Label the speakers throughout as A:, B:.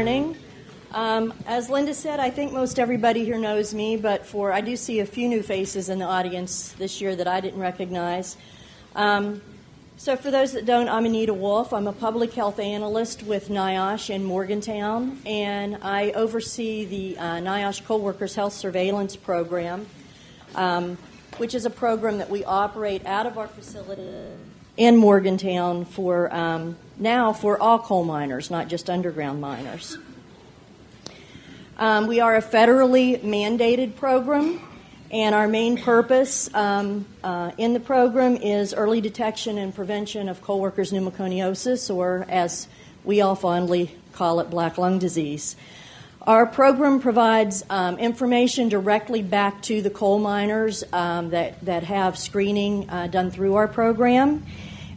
A: morning. As Linda said, I think most everybody here knows me, but I do see a few new faces in the audience this year that I didn't recognize. So for those that don't, I'm Anita Wolfe. I'm a public health analyst with NIOSH in Morgantown, and I oversee the NIOSH Co-Workers Health Surveillance Program, which is a program that we operate out of our facility in Morgantown for now for all coal miners, not just underground miners. We are a federally mandated program, and our main purpose in the program is early detection and prevention of coal workers' pneumoconiosis, or as we all fondly call it, black lung disease. Our program provides information directly back to the coal miners that have screening done through our program,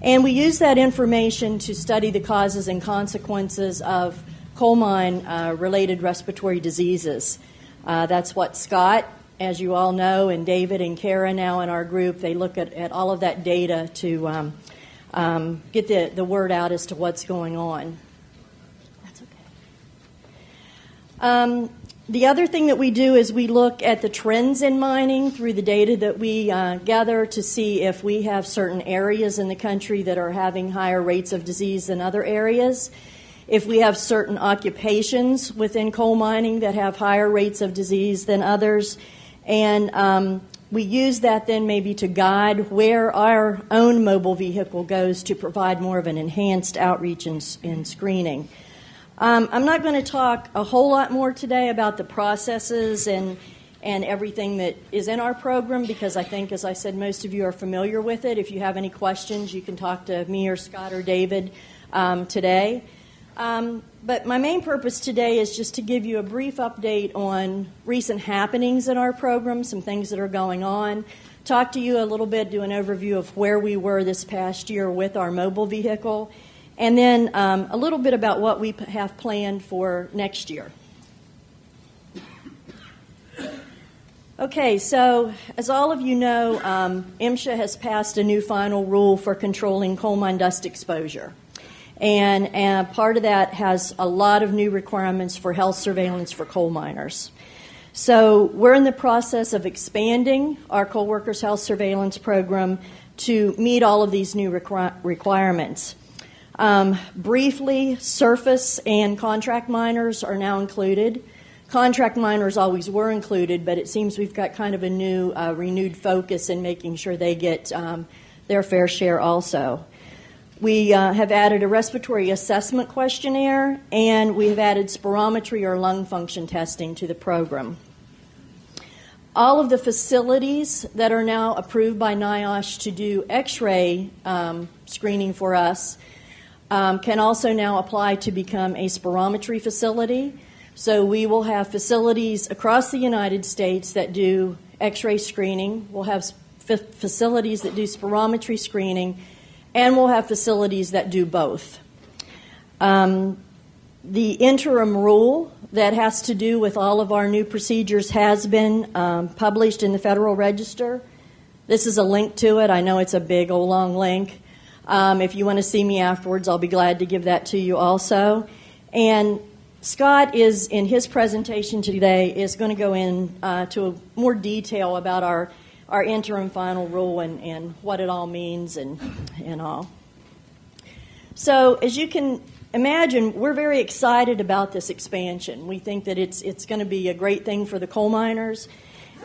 A: and we use that information to study the causes and consequences of coal mine-related respiratory diseases. That's what Scott, as you all know, and David and Kara now in our group, they look at all of that data to get the word out as to what's going on. That's okay. The other thing that we do is we look at the trends in mining through the data that we gather to see if we have certain areas in the country that are having higher rates of disease than other areas, if we have certain occupations within coal mining that have higher rates of disease than others, and we use that then maybe to guide where our own mobile vehicle goes to provide more of an enhanced outreach in screening. I'm not going to talk a whole lot more today about the processes and everything that is in our program because I think, as I said, most of you are familiar with it. If you have any questions, you can talk to me or Scott or David today. But my main purpose today is just to give you a brief update on recent happenings in our program, some things that are going on, talk to you a little bit, do an overview of where we were this past year with our mobile vehicle, and then a little bit about what we have planned for next year. Okay, so as all of you know, MSHA has passed a new final rule for controlling coal mine dust exposure. And part of that has a lot of new requirements for health surveillance for coal miners. So we're in the process of expanding our coal workers health surveillance program to meet all of these new requirements. Briefly, surface and contract miners are now included. Contract miners always were included, but it seems we've got kind of a new renewed focus in making sure they get their fair share also. We have added a respiratory assessment questionnaire, and we have added spirometry or lung function testing to the program. All of the facilities that are now approved by NIOSH to do X-ray screening for us can also now apply to become a spirometry facility. So we will have facilities across the United States that do X-ray screening. We'll have facilities that do spirometry screening, and we'll have facilities that do both. The interim rule that has to do with all of our new procedures has been published in the Federal Register. This is a link to it. I know it's a big old long link. If you want to see me afterwards, I'll be glad to give that to you also. And Scott is, in his presentation today, is going to go into more detail about our interim final rule and what it all means and all. So as you can imagine, we're very excited about this expansion. We think that it's going to be a great thing for the coal miners.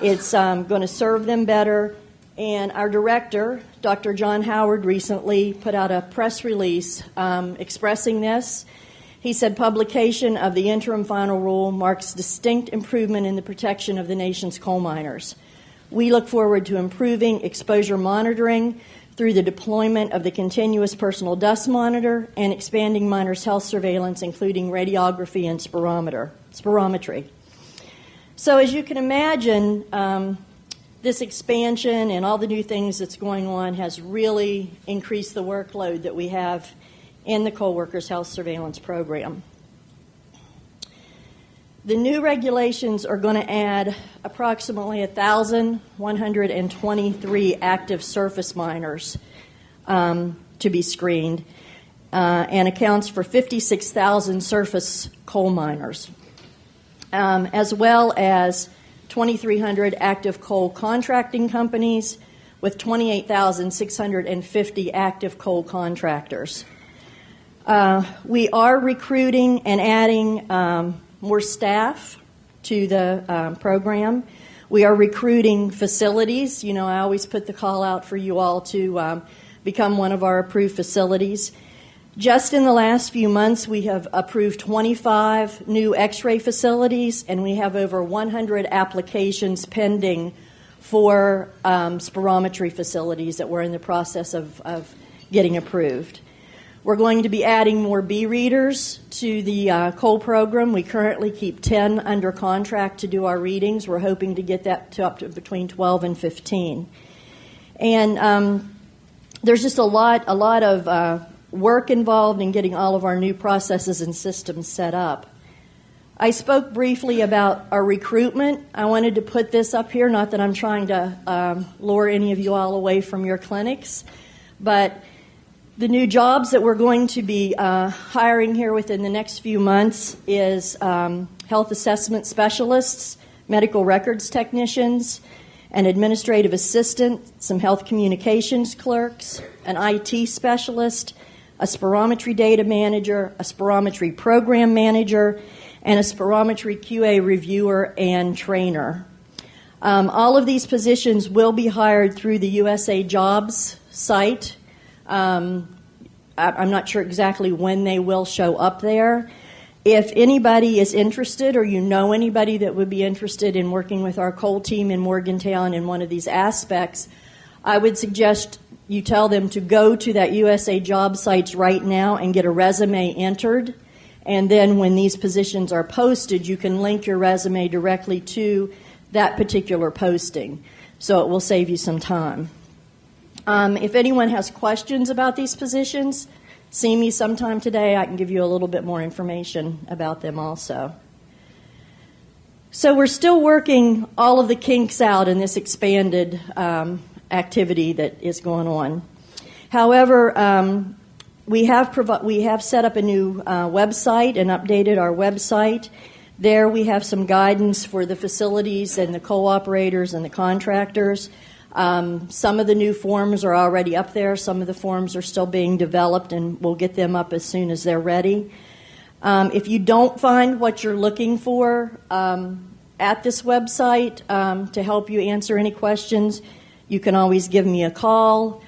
A: It's going to serve them better. And our director, Dr. John Howard, recently put out a press release expressing this. He said publication of the interim final rule marks distinct improvement in the protection of the nation's coal miners. We look forward to improving exposure monitoring through the deployment of the continuous personal dust monitor and expanding miners' health surveillance, including radiography and spirometry. So as you can imagine, this expansion and all the new things that's going on has really increased the workload that we have in the Coal Workers Health Surveillance Program. The new regulations are going to add approximately 1,123 active surface miners to be screened. and accounts for 56,000 surface coal miners, as well as 2,300 active coal contracting companies with 28,650 active coal contractors. We are recruiting and adding more staff to the program. We are recruiting facilities. You know, I always put the call out for you all to become one of our approved facilities. Just in the last few months, we have approved 25 new X-ray facilities, and we have over 100 applications pending for spirometry facilities that we're in the process of getting approved. We're going to be adding more B readers to the coal program. We currently keep 10 under contract to do our readings. We're hoping to get that to up to between 12 and 15. And there's just a lot of work involved in getting all of our new processes and systems set up. I spoke briefly about our recruitment. I wanted to put this up here, not that I'm trying to lure any of you all away from your clinics, but the new jobs that we're going to be hiring here within the next few months is health assessment specialists, medical records technicians, an administrative assistant, some health communications clerks, an IT specialist, a spirometry data manager, a spirometry program manager, and a spirometry QA reviewer and trainer. All of these positions will be hired through the USA Jobs site. I'm not sure exactly when they will show up there. If anybody is interested, or you know anybody that would be interested in working with our coal team in Morgantown in one of these aspects, I would suggest you tell them to go to that USA Job sites right now and get a resume entered. And then when these positions are posted, you can link your resume directly to that particular posting. So it will save you some time. If anyone has questions about these positions, see me sometime today. I can give you a little bit more information about them also. So we're still working all of the kinks out in this expanded activity that is going on. However, we have set up a new website and updated our website. There we have some guidance for the facilities and the co-operators and the contractors. Some of the new forms are already up there. Some of the forms are still being developed, and we'll get them up as soon as they're ready. If you don't find what you're looking for at this website to help you answer any questions, you can always give me a call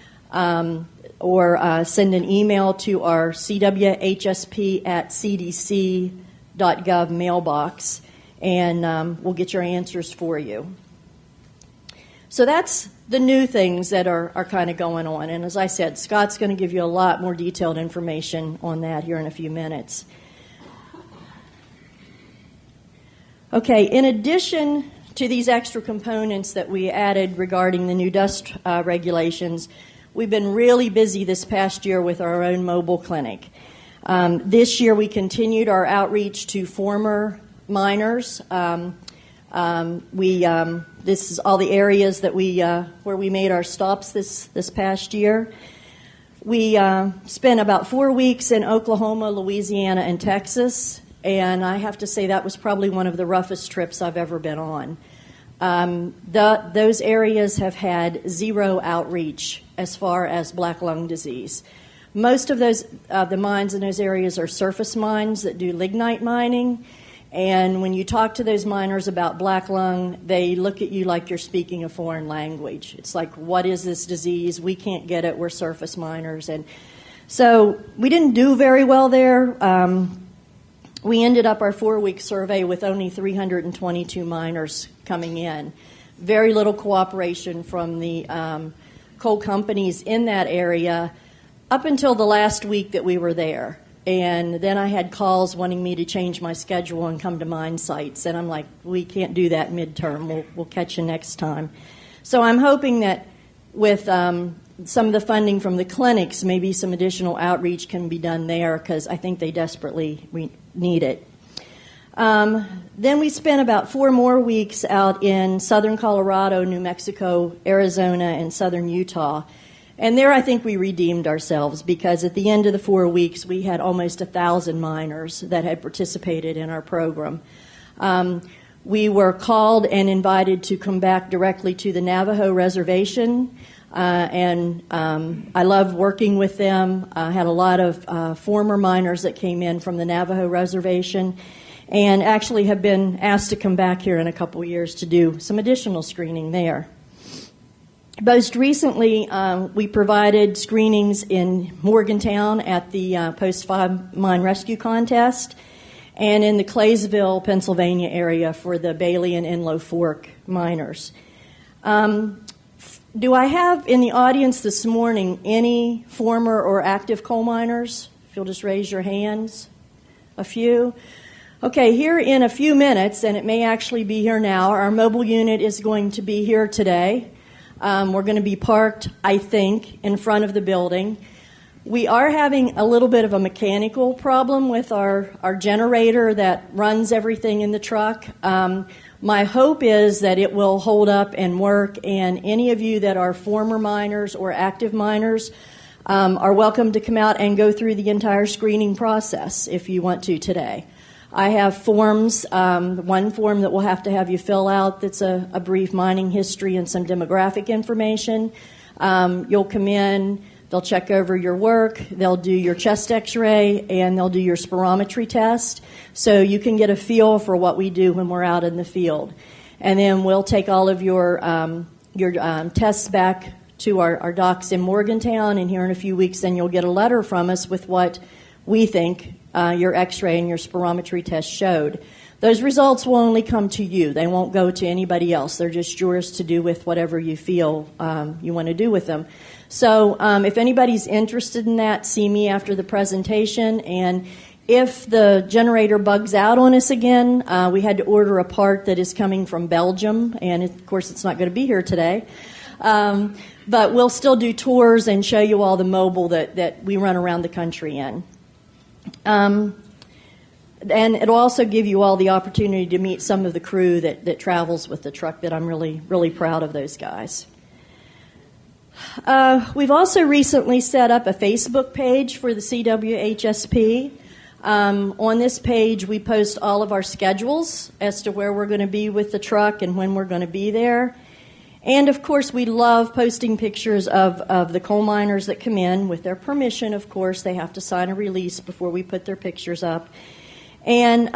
A: or send an email to our cwhsp@cdc.gov mailbox, and we'll get your answers for you. So that's the new things that are kind of going on. And as I said, Scott's going to give you a lot more detailed information on that here in a few minutes. Okay, in addition to these extra components that we added regarding the new dust regulations, we've been really busy this past year with our own mobile clinic. This year we continued our outreach to former miners. This is all the areas that where we made our stops this past year. We spent about 4 weeks in Oklahoma, Louisiana, and Texas, and I have to say that was probably one of the roughest trips I've ever been on. Those areas have had zero outreach as far as black lung disease. Most of those the mines in those areas are surface mines that do lignite mining. And when you talk to those miners about black lung, they look at you like you're speaking a foreign language. It's like, what is this disease? We can't get it. We're surface miners. And so we didn't do very well there. We ended up our 4-week survey with only 322 miners coming in. Very little cooperation from the coal companies in that area up until the last week that we were there. And then I had calls wanting me to change my schedule and come to mine sites. And I'm like, we can't do that midterm. We'll catch you next time. So I'm hoping that with some of the funding from the clinics, maybe some additional outreach can be done there, because I think they desperately need it. Then we spent about 4 more weeks out in southern Colorado, New Mexico, Arizona, and southern Utah. And there I think we redeemed ourselves, because at the end of the 4 weeks we had almost 1,000 miners that had participated in our program. We were called and invited to come back directly to the Navajo reservation, and I loved working with them. I had a lot of former miners that came in from the Navajo reservation, and actually have been asked to come back here in a couple years to do some additional screening there. Most recently, we provided screenings in Morgantown at the Post 5 Mine Rescue Contest, and in the Claysville, Pennsylvania area for the Bailey and Enlow Fork miners. Do I have in the audience this morning any former or active coal miners? If you'll just raise your hands. A few. Okay, here in a few minutes, and it may actually be here now, our mobile unit is going to be here today. We're going to be parked, I think, in front of the building. We are having a little bit of a mechanical problem with our generator that runs everything in the truck. My hope is that it will hold up and work, and any of you that are former miners or active miners are welcome to come out and go through the entire screening process if you want to today. I have forms, one form that we'll have to have you fill out that's a brief mining history and some demographic information. You'll come in, they'll check over your work, they'll do your chest x-ray, and they'll do your spirometry test, so you can get a feel for what we do when we're out in the field. And then we'll take all of your tests back to our docs in Morgantown, and here in a few weeks then you'll get a letter from us with what we think your x-ray and your spirometry test showed. Those results will only come to you. They won't go to anybody else. They're just yours to do with whatever you feel you want to do with them. So if anybody's interested in that, see me after the presentation. And if the generator bugs out on us again, we had to order a part that is coming from Belgium, and of course it's not going to be here today. But we'll still do tours and show you all the mobile that we run around the country in. And it'll also give you all the opportunity to meet some of the crew that travels with the truck, that I'm really, really proud of those guys. We've also recently set up a Facebook page for the CWHSP. On this page, we post all of our schedules as to where we're going to be with the truck and when we're going to be there. And, of course, we love posting pictures of the coal miners that come in. With their permission, of course. They have to sign a release before we put their pictures up. And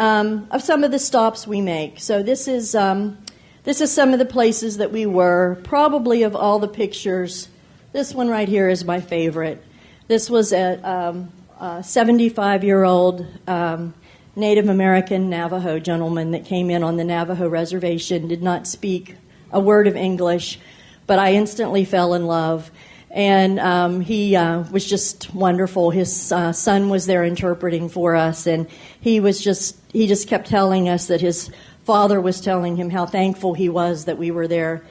A: of some of the stops we make. So this is some of the places that we were. Probably of all the pictures, this one right here is my favorite. This was a 75-year-old Native American Navajo gentleman that came in on the Navajo reservation, did not speak a word of English, but I instantly fell in love. And he was just wonderful. His son was there interpreting for us, and he just kept telling us that his father was telling him how thankful he was that we were there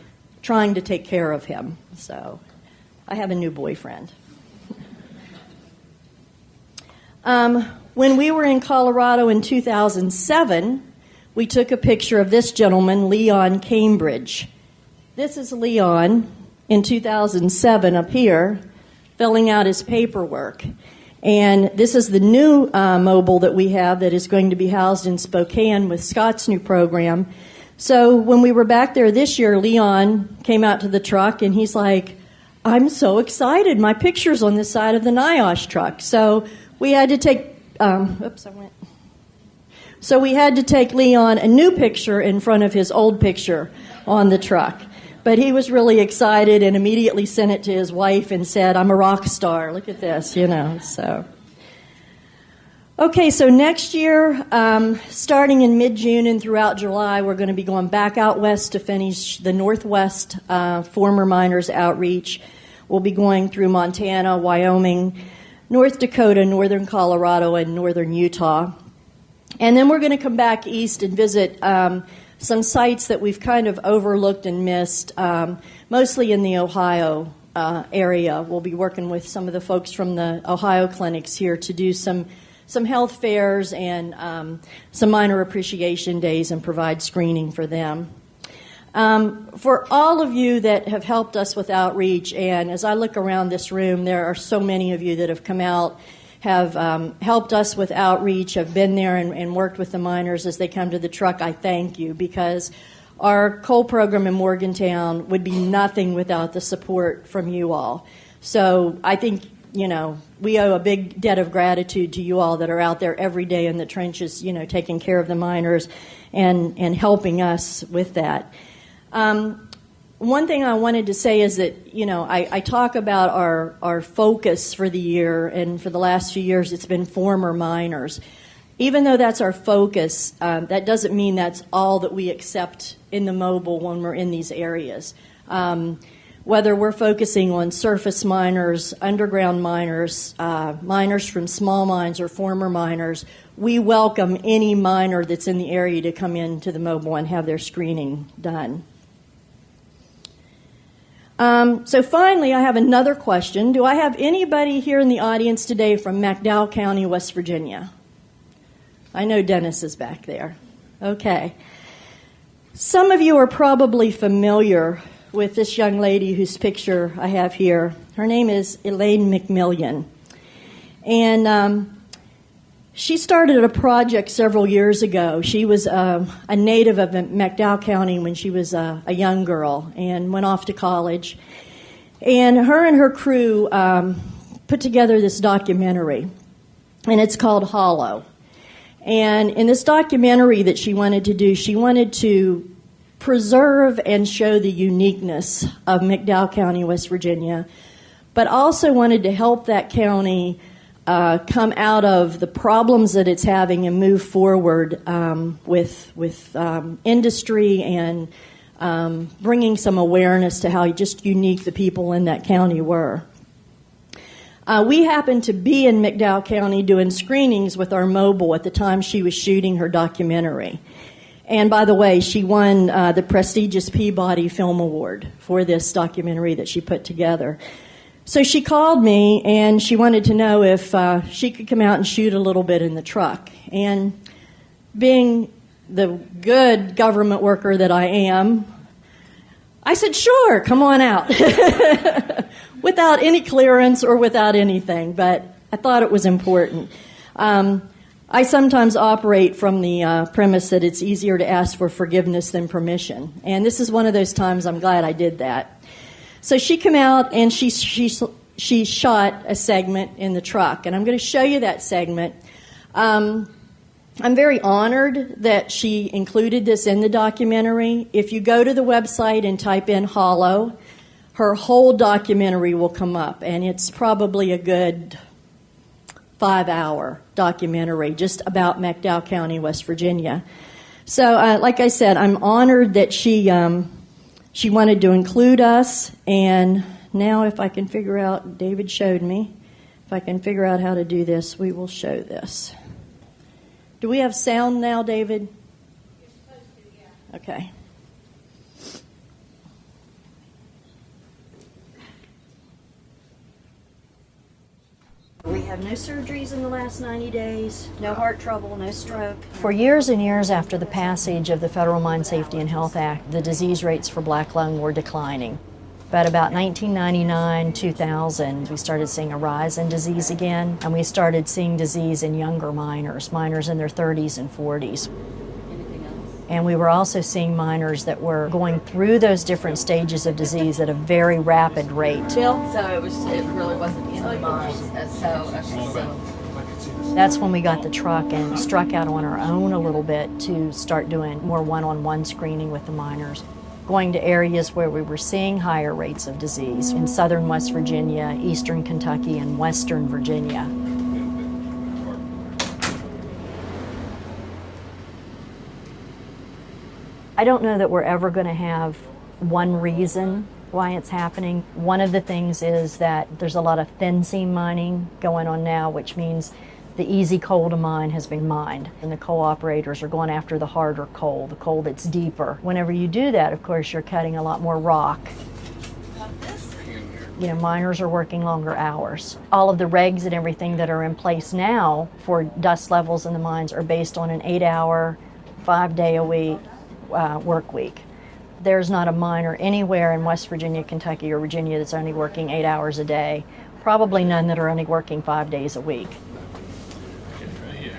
A: trying to take care of him. So I have a new boyfriend. When we were in Colorado in 2007, we took a picture of this gentleman, Leon Cambridge. This is Leon in 2007 up here, filling out his paperwork. And this is the new mobile that we have that is going to be housed in Spokane with Scott's new program. So when we were back there this year, Leon came out to the truck, and he's like, I'm so excited. My picture's on the side of the NIOSH truck. So we had to take... So we had to take Leon a new picture in front of his old picture on the truck. But he was really excited and immediately sent it to his wife and said, I'm a rock star. Look at this, so. Okay, so next year, starting in mid-June and throughout July, we're going to be going back out west to finish the Northwest Former Miners Outreach. We'll be going through Montana, Wyoming, North Dakota, northern Colorado, and northern Utah. And then we're going to come back east and visit some sites that we've kind of overlooked and missed, mostly in the Ohio area. We'll be working with some of the folks from the Ohio clinics here to do some health fairs and some minor appreciation days and provide screening for them. For all of you that have helped us with outreach, and as I look around this room, there are so many of you that have come out, have helped us with outreach, have been there and worked with the miners as they come to the truck. I thank you, because our coal program in Morgantown would be nothing without the support from you all. So I think, we owe a big debt of gratitude to you all that are out there every day in the trenches, taking care of the miners and helping us with that. One thing I wanted to say is that, I talk about our focus for the year, and for the last few years it's been former miners. Even though that's our focus, that doesn't mean that's all that we accept in the mobile when we're in these areas. Whether we're focusing on surface miners, underground miners, miners from small mines or former miners, we welcome any miner that's in the area to come into the mobile and have their screening done. So finally, I have another question. Do I have anybody here in the audience today from McDowell County, West Virginia? I know Dennis is back there. Okay. Some of you are probably familiar with this young lady whose picture I have here. Her name is Elaine McMillian. And she started a project several years ago. She was a native of McDowell County when she was a young girl and went off to college. And her crew put together this documentary, and it's called Hollow. And in this documentary that she wanted to do, she wanted to preserve and show the uniqueness of McDowell County, West Virginia, but also wanted to help that county come out of the problems that it's having and move forward with industry and bringing some awareness to how just unique the people in that county were. We happened to be in McDowell County doing screenings with our mobile at the time she was shooting her documentary. And by the way, she won the prestigious Peabody Film Award for this documentary that she put together. So she called me, and she wanted to know if she could come out and shoot a little bit in the truck. And being the good government worker that I am, I said, sure, come on out. Without any clearance or without anything, but I thought it was important. I sometimes operate from the premise that it's easier to ask for forgiveness than permission. And this is one of those times I'm glad I did that. So she came out and she shot a segment in the truck. And I'm going to show you that segment. I'm very honored that she included this in the documentary. If you go to the website and type in Hollow, her whole documentary will come up. And it's probably a good 5-hour documentary just about McDowell County, West Virginia. So, like I said, I'm honored that she wanted to include us. And now if I can figure out, David showed me, if I can figure out how to do this, we will show this. Do we have sound now, David?
B: You're supposed to, yeah.
A: Okay. We have no surgeries in the last 90 days, no heart trouble, no stroke. For years and years after the passage of the Federal Mine Safety and Health Act, the disease rates for black lung were declining. But about 1999, 2000, we started seeing a rise in disease again, and we started seeing disease in younger miners in their 30s and 40s. And we were also seeing miners that were going through those different stages of disease at a very rapid rate.
B: Bill? So it really wasn't in the mines.
A: That's when we got the truck and struck out on our own a little bit to start doing more one-on-one screening with the miners, going to areas where we were seeing higher rates of disease in southern West Virginia, eastern Kentucky, and western Virginia. I don't know that we're ever going to have one reason why it's happening. One of the things is that there's a lot of thin seam mining going on now, which means the easy coal to mine has been mined, and the coal operators are going after the harder coal, the coal that's deeper. Whenever you do that, of course, you're cutting a lot more rock. You know, miners are working longer hours. All of the regs and everything that are in place now for dust levels in the mines are based on an 8-hour, 5-day-a-week work week. there's not a miner anywhere in West Virginia, Kentucky, or Virginia that's only working 8 hours a day. Probably none that are only working 5 days a week.
C: Okay, right here.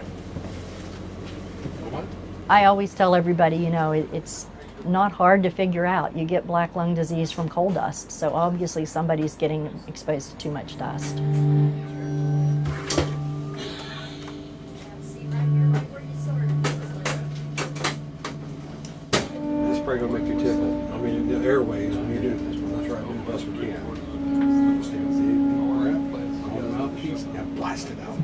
C: What?
A: I always tell everybody, you know, it's not hard to figure out. You get black lung disease from coal dust, so obviously somebody's getting exposed to too much dust.
C: This spray gonna make you tickle. I mean, the airways when you do this. Well, let's try to do the best we can. Stay with the get the mouthpiece. Now blast it out.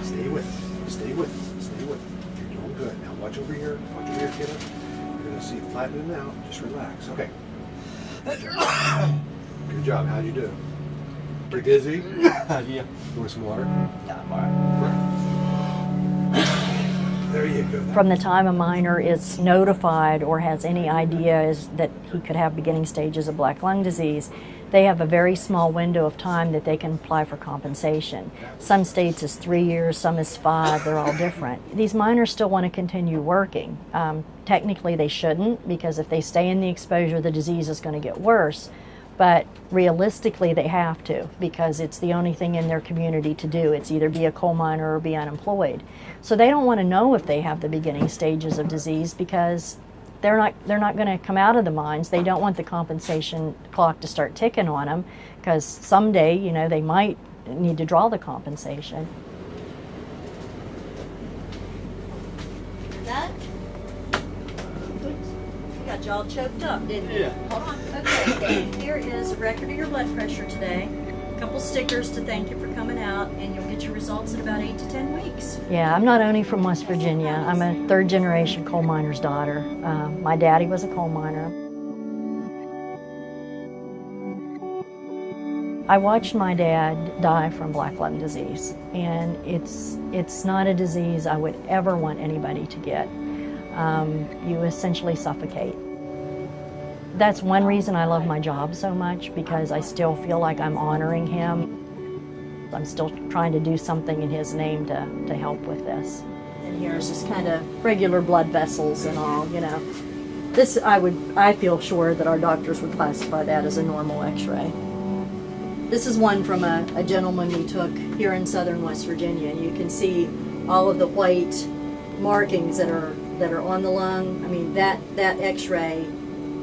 C: Stay with it. Stay with it. Stay with it. You're doing good. Now watch over here. Watch over here, kiddo. You're gonna see it flattening out. Just relax. Okay. Good job. How'd you do? Get dizzy? Yeah. You want some water?
B: Yeah, I'm all right.
C: There you go.
A: From the time a miner is notified or has any idea that he could have beginning stages of black lung disease, they have a very small window of time that they can apply for compensation. Some states is 3 years, some is 5, they're all different. These miners still want to continue working. Technically they shouldn't, because if they stay in the exposure, the disease is going to get worse. But realistically they have to, because it's the only thing in their community to do. It's either be a coal miner or be unemployed. So they don't want to know if they have the beginning stages of disease, because they're not going to come out of the mines. They don't want the compensation clock to start ticking on them, because someday, you know, they might need to draw the compensation. That? You got you all choked up, didn't you?
C: Yeah.
A: Hold on. Okay. Here is a record of your blood pressure today. A couple stickers to thank you for coming out, and you'll get your results in about 8 to 10 weeks. Yeah, I'm not only from West Virginia. I'm a third-generation coal miner's daughter. My daddy was a coal miner. I watched my dad die from black lung disease, and it's not a disease I would ever want anybody to get. You essentially suffocate. That's one reason I love my job so much, because I still feel like I'm honoring him. I'm still trying to do something in his name to help with this. And here's just kind of regular blood vessels and all, you know. This, I feel sure that our doctors would classify that as a normal x-ray. This is one from a gentleman we took here in southern West Virginia, and you can see all of the white markings that are on the lung. I mean, that x-ray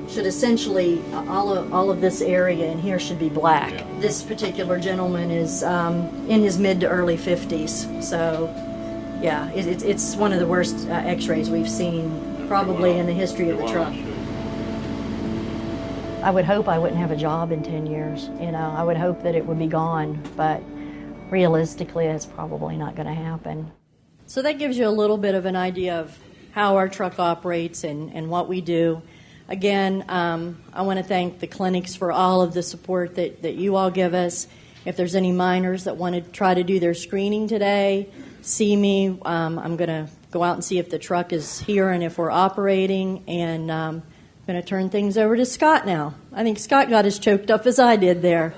A: should essentially, all of this area in here should be black. Yeah. This particular gentleman is in his mid to early 50s, so yeah, it's one of the worst x-rays we've seen probably in the history of the truck. I would hope I wouldn't have a job in 10 years. You know, I would hope that it would be gone, but realistically it's probably not going to happen. So that gives you a little bit of an idea of how our truck operates and what we do. Again, I want to thank the clinics for all of the support that you all give us. If there's any miners that want to try to do their screening today, see me. I'm going to go out and see if the truck is here and if we're operating, and I'm going to turn things over to Scott now. I think Scott got as choked up as I did there.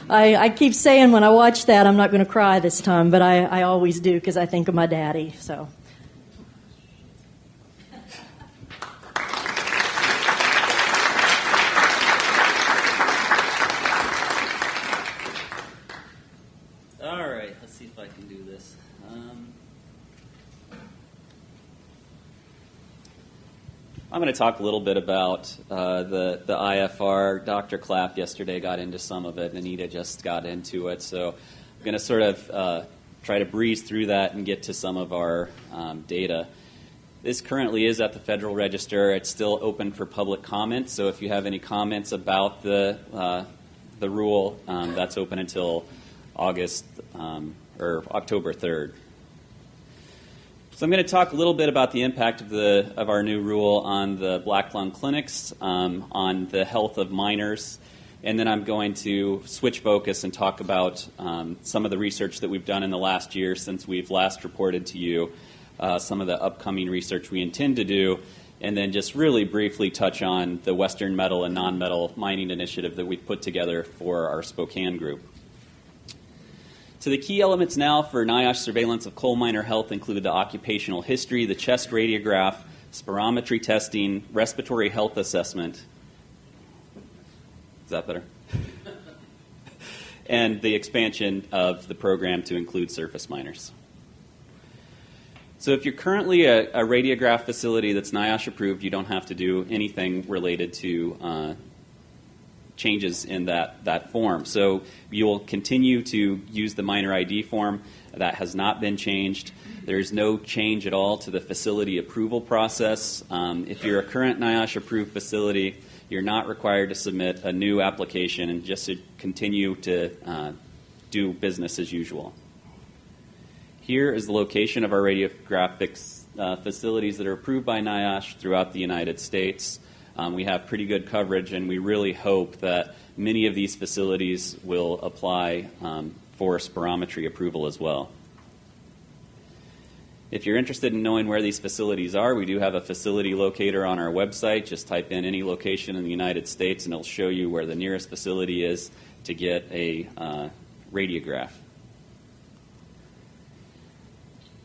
A: I keep saying when I watch that I'm not going to cry this time, but I always do, because I think of my daddy. So.
D: All right, let's see if I can do this. I'm going to talk a little bit about the IFR. Dr. Clapp yesterday got into some of it, and Anita just got into it. So I'm going to sort of try to breeze through that and get to some of our data. This currently is at the Federal Register. It's still open for public comment. So if you have any comments about the rule, that's open until August or October 3rd. So I'm going to talk a little bit about the impact of our new rule on the black lung clinics, on the health of miners, and then I'm going to switch focus and talk about some of the research that we've done in the last year since we've last reported to you, some of the upcoming research we intend to do, and then just really briefly touch on the Western Metal and Non-Metal Mining Initiative that we've put together for our Spokane group. So the key elements now for NIOSH surveillance of coal miner health include the occupational history, the chest radiograph, spirometry testing, respiratory health assessment. Is that better? And the expansion of the program to include surface miners. So if you're currently a radiograph facility that's NIOSH approved, you don't have to do anything related to changes in that form. So you will continue to use the miner ID form. That has not been changed. There's no change at all to the facility approval process. If you're a current NIOSH approved facility, you're not required to submit a new application and just to continue to do business as usual. Here is the location of our radiographic facilities that are approved by NIOSH throughout the United States. We have pretty good coverage, and we really hope that many of these facilities will apply for spirometry approval as well. If you're interested in knowing where these facilities are, we do have a facility locator on our website. Just type in any location in the United States, and it'll show you where the nearest facility is to get a radiograph.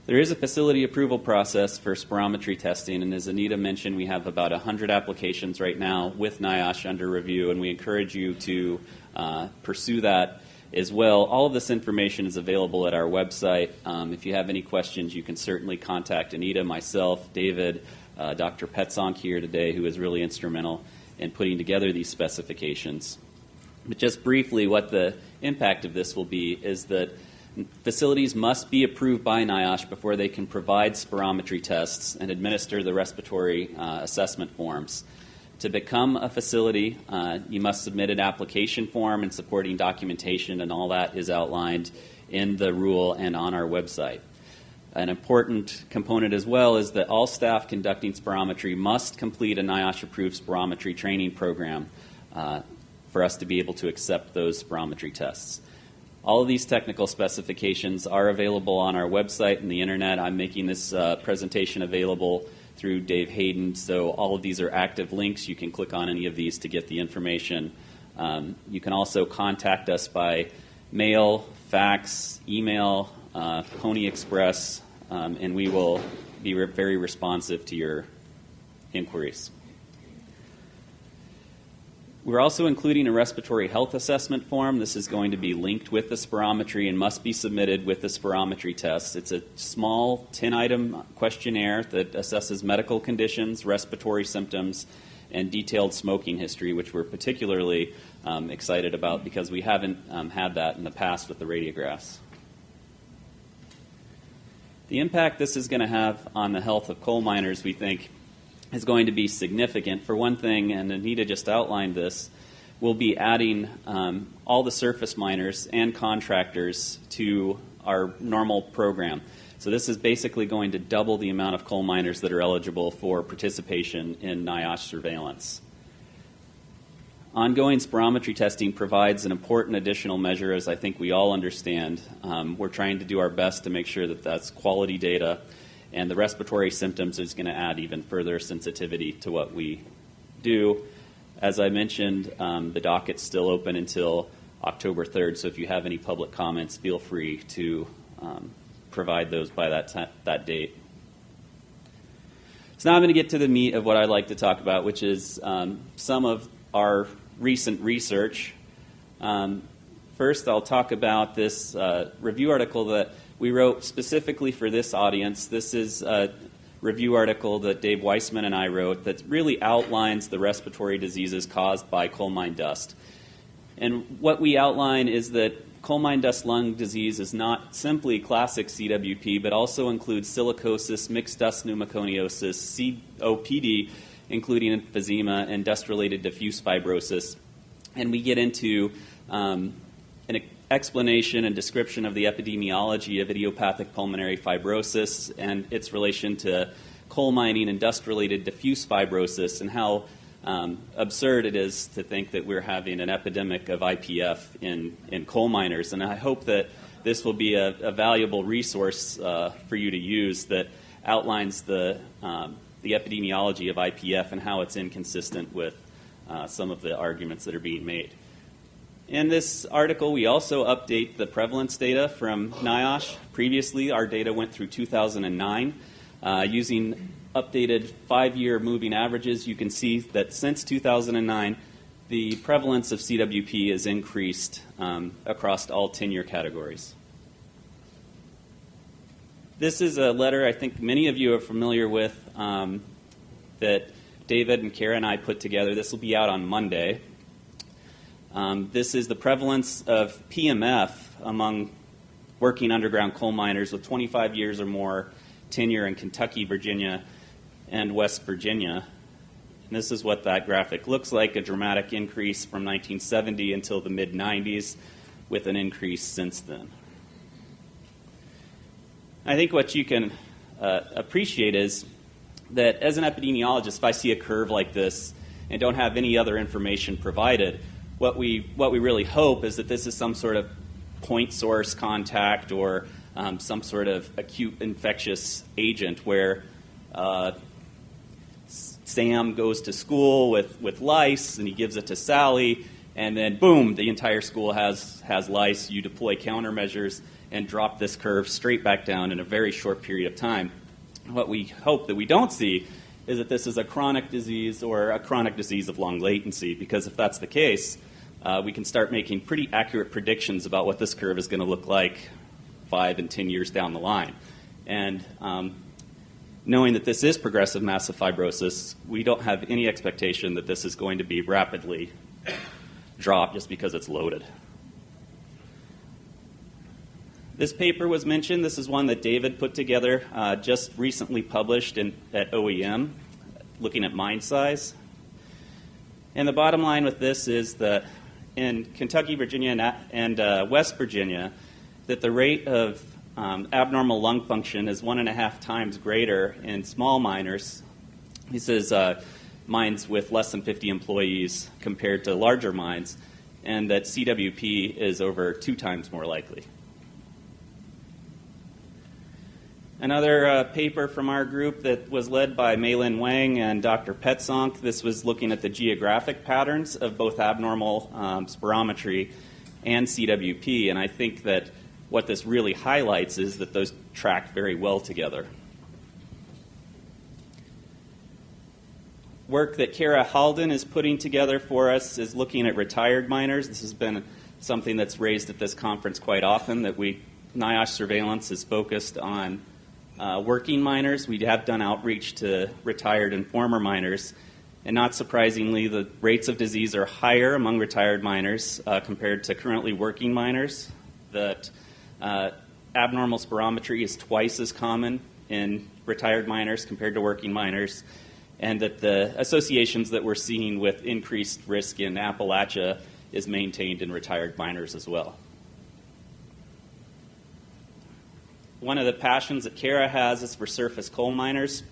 D: There is a facility approval process for spirometry testing, and as Anita mentioned, we have about 100 applications right now with NIOSH under review, and we encourage you to pursue that as well. All of this information is available at our website. If you have any questions, you can certainly contact Anita, myself, David, Dr. Petzonk here today, who is really instrumental in putting together these specifications. But just briefly, what the impact of this will be is that facilities must be approved by NIOSH before they can provide spirometry tests and administer the respiratory assessment forms. To become a facility, you must submit an application form and supporting documentation, and all that is outlined in the rule and on our website. An important component as well is that all staff conducting spirometry must complete a NIOSH-approved spirometry training program for us to be able to accept those spirometry tests. All of these technical specifications are available on our website and the internet. I'm making this presentation available through Dave Hayden, so all of these are active links. You can click on any of these to get the information. You can also contact us by mail, fax, email, Pony Express, and we will be very responsive to your inquiries. We're also including a respiratory health assessment form. This is going to be linked with the spirometry and must be submitted with the spirometry test. It's a small 10-item questionnaire that assesses medical conditions, respiratory symptoms, and detailed smoking history, which we're particularly excited about because we haven't had that in the past with the radiographs. The impact this is going to have on the health of coal miners, we think, is going to be significant. For one thing, and Anita just outlined this, we'll be adding all the surface miners and contractors to our normal program. So this is basically going to double the amount of coal miners that are eligible for participation in NIOSH surveillance. Ongoing spirometry testing provides an important additional measure, as I think we all understand. We're trying to do our best to make sure that that's quality data, and the respiratory symptoms is going to add even further sensitivity to what we do. As I mentioned, the docket's still open until October 3rd, so if you have any public comments, feel free to provide those by that date. So now I'm going to get to the meat of what I'd like to talk about, which is some of our recent research. First, I'll talk about this review article that we wrote specifically for this audience. This is a review article that Dave Weissman and I wrote that really outlines the respiratory diseases caused by coal mine dust. And what we outline is that coal mine dust lung disease is not simply classic CWP, but also includes silicosis, mixed dust pneumoconiosis, COPD, including emphysema, and dust-related diffuse fibrosis. And we get into an explanation and description of the epidemiology of idiopathic pulmonary fibrosis and its relation to coal mining and dust-related diffuse fibrosis, and how absurd it is to think that we're having an epidemic of IPF in coal miners. And I hope that this will be a valuable resource for you to use that outlines the epidemiology of IPF and how it's inconsistent with some of the arguments that are being made. In this article, we also update the prevalence data from NIOSH. Previously, our data went through 2009 using updated 5-year moving averages, you can see that since 2009, the prevalence of CWP has increased across all tenure categories. This is a letter I think many of you are familiar with that David and Kara and I put together. This will be out on Monday. This is the prevalence of PMF among working underground coal miners with 25 years or more tenure in Kentucky, Virginia, and West Virginia. And this is what that graphic looks like, a dramatic increase from 1970 until the mid-90s, with an increase since then. I think what you can appreciate is that as an epidemiologist, if I see a curve like this and don't have any other information provided, what we really hope is that this is some sort of point source contact or some sort of acute infectious agent where Sam goes to school with lice and he gives it to Sally, and then boom, the entire school has lice. You deploy countermeasures and drop this curve straight back down in a very short period of time. What we hope that we don't see is that this is a chronic disease or a chronic disease of long latency, because if that's the case, we can start making pretty accurate predictions about what this curve is going to look like 5 and 10 years down the line. And knowing that this is progressive massive fibrosis, we don't have any expectation that this is going to be rapidly dropped just because it's loaded. This paper was mentioned. This is one that David put together, just recently published at OEM, looking at mine size. And the bottom line with this is that in Kentucky, Virginia, and West Virginia, that the rate of abnormal lung function is 1.5 times greater in small miners. This is mines with less than 50 employees compared to larger mines, and that CWP is over 2 times more likely. Another paper from our group that was led by Mei-Lin Wang and Dr. Petsonk. This was looking at the geographic patterns of both abnormal spirometry and CWP, and I think that what this really highlights is that those track very well together. Work that Kara Halden is putting together for us is looking at retired miners. This has been something that's raised at this conference quite often, that NIOSH surveillance is focused on working miners. We have done outreach to retired and former miners, and not surprisingly, the rates of disease are higher among retired miners compared to currently working miners. That abnormal spirometry is twice as common in retired miners compared to working miners, and that the associations that we're seeing with increased risk in Appalachia is maintained in retired miners as well. One of the passions that Kara has is for surface coal miners.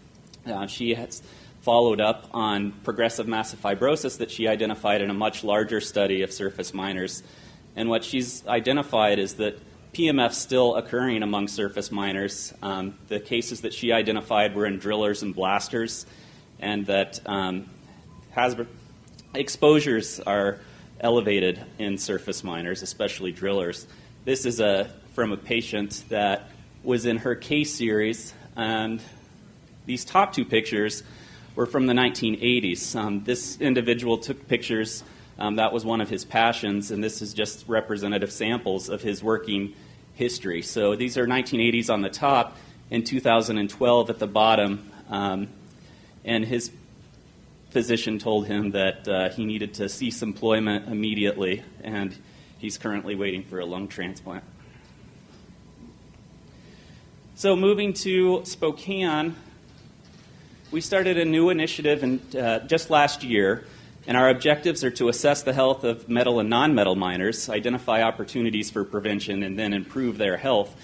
D: She has followed up on progressive massive fibrosis that she identified in a much larger study of surface miners. And what she's identified is that PMF is still occurring among surface miners. The cases that she identified were in drillers and blasters, and that exposures are elevated in surface miners, especially drillers. This is from a patient that was in her case series, and these top 2 pictures were from the 1980s. This individual took pictures. That was one of his passions, and this is just representative samples of his working history. So these are 1980s on the top and 2012 at the bottom, and his physician told him that he needed to cease employment immediately, and he's currently waiting for a lung transplant. So moving to Spokane, we started a new initiative just last year, and our objectives are to assess the health of metal and non-metal miners, identify opportunities for prevention, and then improve their health.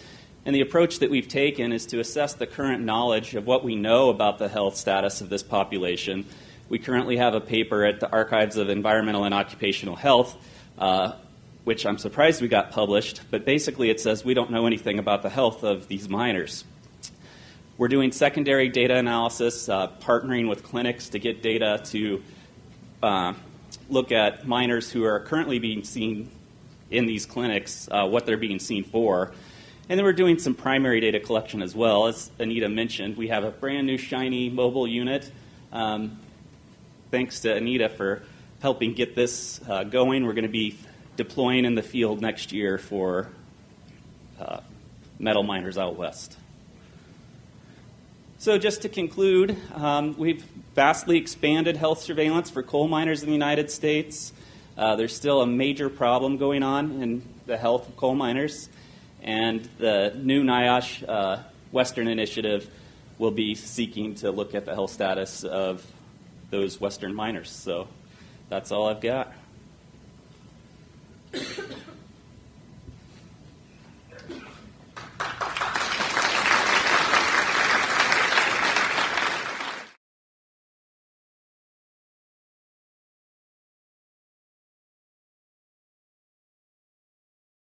D: And the approach that we've taken is to assess the current knowledge of what we know about the health status of this population. We currently have a paper at the Archives of Environmental and Occupational Health, which I'm surprised we got published, but basically it says we don't know anything about the health of these miners. We're doing secondary data analysis, partnering with clinics to get data to look at miners who are currently being seen in these clinics, what they're being seen for. And then we're doing some primary data collection as well. As Anita mentioned, we have a brand new shiny mobile unit. Thanks to Anita for helping get this going. We're going to be deploying in the field next year for metal miners out west. So just to conclude, we've vastly expanded health surveillance for coal miners in the United States. There's still a major problem going on in the health of coal miners. And the new NIOSH Western Initiative will be seeking to look at the health status of those Western miners. So that's all I've got.